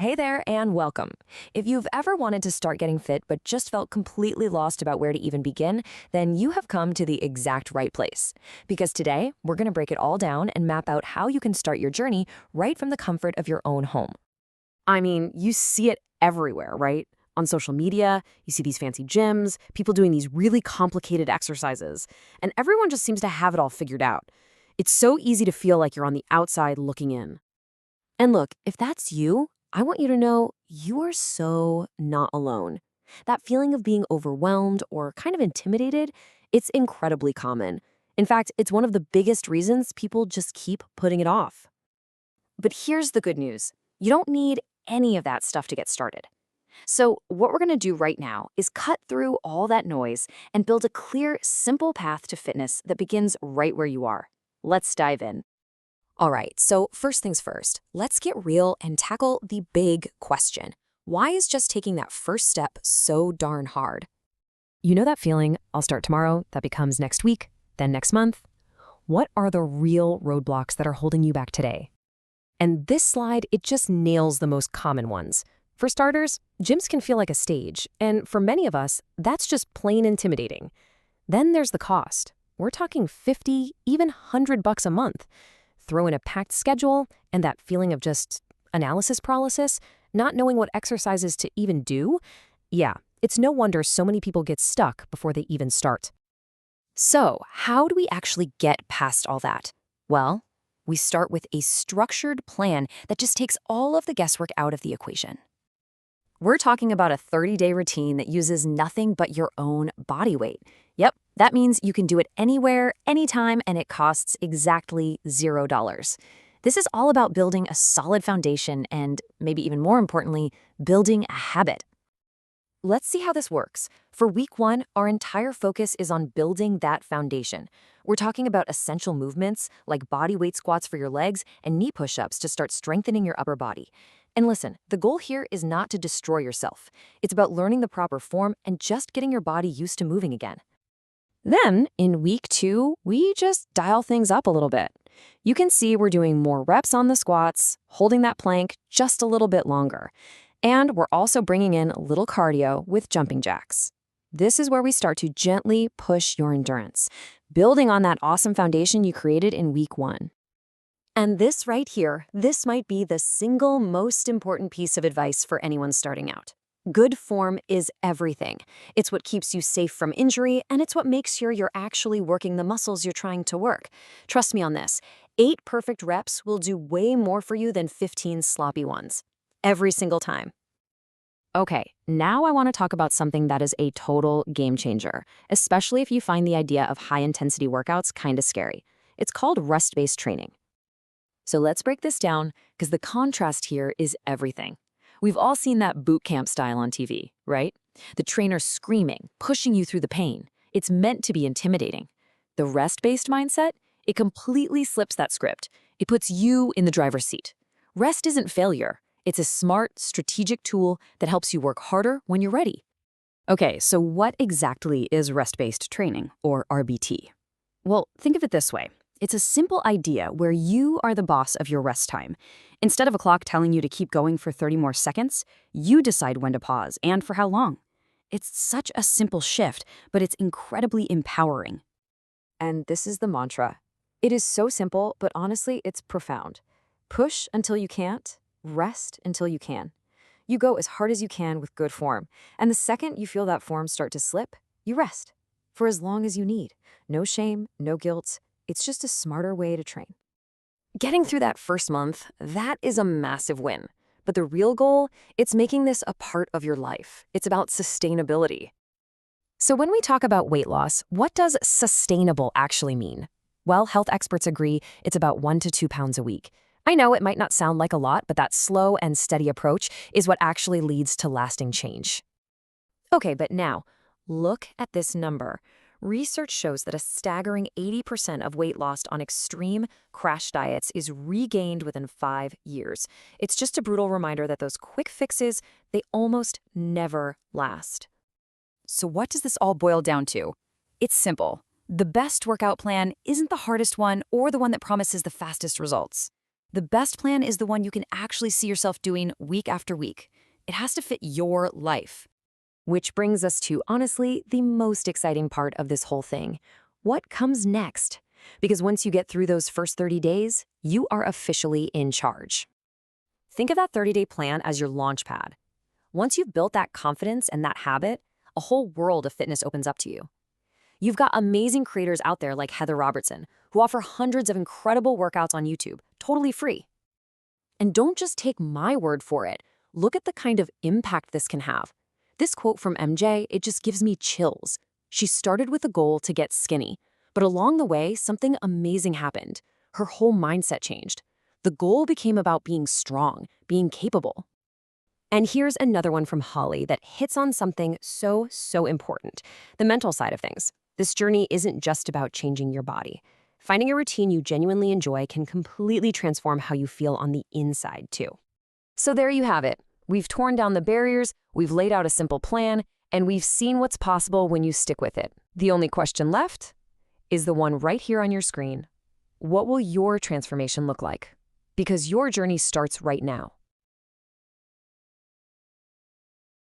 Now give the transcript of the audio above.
Hey there, and welcome. If you've ever wanted to start getting fit but just felt completely lost about where to even begin, then you have come to the exact right place. Because today, we're going to break it all down and map out how you can start your journey right from the comfort of your own home. I mean, you see it everywhere, right? On social media, you see these fancy gyms, people doing these really complicated exercises, and everyone just seems to have it all figured out. It's so easy to feel like you're on the outside looking in. And look, if that's you, I want you to know you are so not alone. That feeling of being overwhelmed or kind of intimidated, it's incredibly common. In fact, it's one of the biggest reasons people just keep putting it off. But here's the good news. You don't need any of that stuff to get started. So, what we're going to do right now is cut through all that noise and build a clear, simple path to fitness that begins right where you are. Let's dive in. All right, so first things first, let's get real and tackle the big question. Why is just taking that first step so darn hard? You know that feeling, I'll start tomorrow, that becomes next week, then next month? What are the real roadblocks that are holding you back today? And this slide, it just nails the most common ones. For starters, gyms can feel like a stage, and for many of us, that's just plain intimidating. Then there's the cost. We're talking 50, even 100 bucks a month. Throw in a packed schedule and that feeling of just analysis paralysis, not knowing what exercises to even do. Yeah, it's no wonder so many people get stuck before they even start. So, how do we actually get past all that? Well, we start with a structured plan that just takes all of the guesswork out of the equation. We're talking about a 30-day routine that uses nothing but your own body weight. Yep, that means you can do it anywhere, anytime, and it costs exactly $0. This is all about building a solid foundation and, maybe even more importantly, building a habit. Let's see how this works. For week one, our entire focus is on building that foundation. We're talking about essential movements like body weight squats for your legs and knee push-ups to start strengthening your upper body. And listen, the goal here is not to destroy yourself. It's about learning the proper form and just getting your body used to moving again. Then, in week two, we just dial things up a little bit. You can see we're doing more reps on the squats, holding that plank just a little bit longer. And we're also bringing in a little cardio with jumping jacks. This is where we start to gently push your endurance, building on that awesome foundation you created in week one. And this right here, this might be the single most important piece of advice for anyone starting out. Good form is everything. It's what keeps you safe from injury, and it's what makes sure you're actually working the muscles you're trying to work. Trust me on this. 8 perfect reps will do way more for you than 15 sloppy ones. Every single time. Okay, now I want to talk about something that is a total game changer, especially if you find the idea of high-intensity workouts kind of scary. It's called rest-based training. So let's break this down, because the contrast here is everything. We've all seen that boot camp style on TV, right? The trainer screaming, pushing you through the pain. It's meant to be intimidating. The rest-based mindset, it completely flips that script. It puts you in the driver's seat. Rest isn't failure. It's a smart, strategic tool that helps you work harder when you're ready. Okay, so what exactly is rest-based training, or RBT? Well, think of it this way. It's a simple idea where you are the boss of your rest time. Instead of a clock telling you to keep going for 30 more seconds, you decide when to pause and for how long. It's such a simple shift, but it's incredibly empowering. And this is the mantra. It is so simple, but honestly, it's profound. Push until you can't, rest until you can. You go as hard as you can with good form, and the second you feel that form start to slip, you rest. For as long as you need. No shame, no guilt. It's just a smarter way to train. Getting through that first month, that is a massive win. But the real goal, it's making this a part of your life. It's about sustainability. So when we talk about weight loss, what does sustainable actually mean? Well, health experts agree it's about 1 to 2 pounds a week. I know it might not sound like a lot, but that slow and steady approach is what actually leads to lasting change. Okay, but now, look at this number. Research shows that a staggering 80% of weight lost on extreme crash diets is regained within 5 years. It's just a brutal reminder that those quick fixes, they almost never last. So what does this all boil down to? It's simple. The best workout plan isn't the hardest one or the one that promises the fastest results. The best plan is the one you can actually see yourself doing week after week. It has to fit your life. Which brings us to, honestly, the most exciting part of this whole thing. What comes next? Because once you get through those first 30 days, you are officially in charge. Think of that 30-day plan as your launch pad. Once you've built that confidence and that habit, a whole world of fitness opens up to you. You've got amazing creators out there like Heather Robertson, who offer hundreds of incredible workouts on YouTube, totally free. And don't just take my word for it. Look at the kind of impact this can have. This quote from MJ, it just gives me chills. She started with a goal to get skinny, but along the way, something amazing happened. Her whole mindset changed. The goal became about being strong, being capable. And here's another one from Holly that hits on something so important, the mental side of things. This journey isn't just about changing your body. Finding a routine you genuinely enjoy can completely transform how you feel on the inside, too. So there you have it. We've torn down the barriers, we've laid out a simple plan, and we've seen what's possible when you stick with it. The only question left is the one right here on your screen. What will your transformation look like? Because your journey starts right now.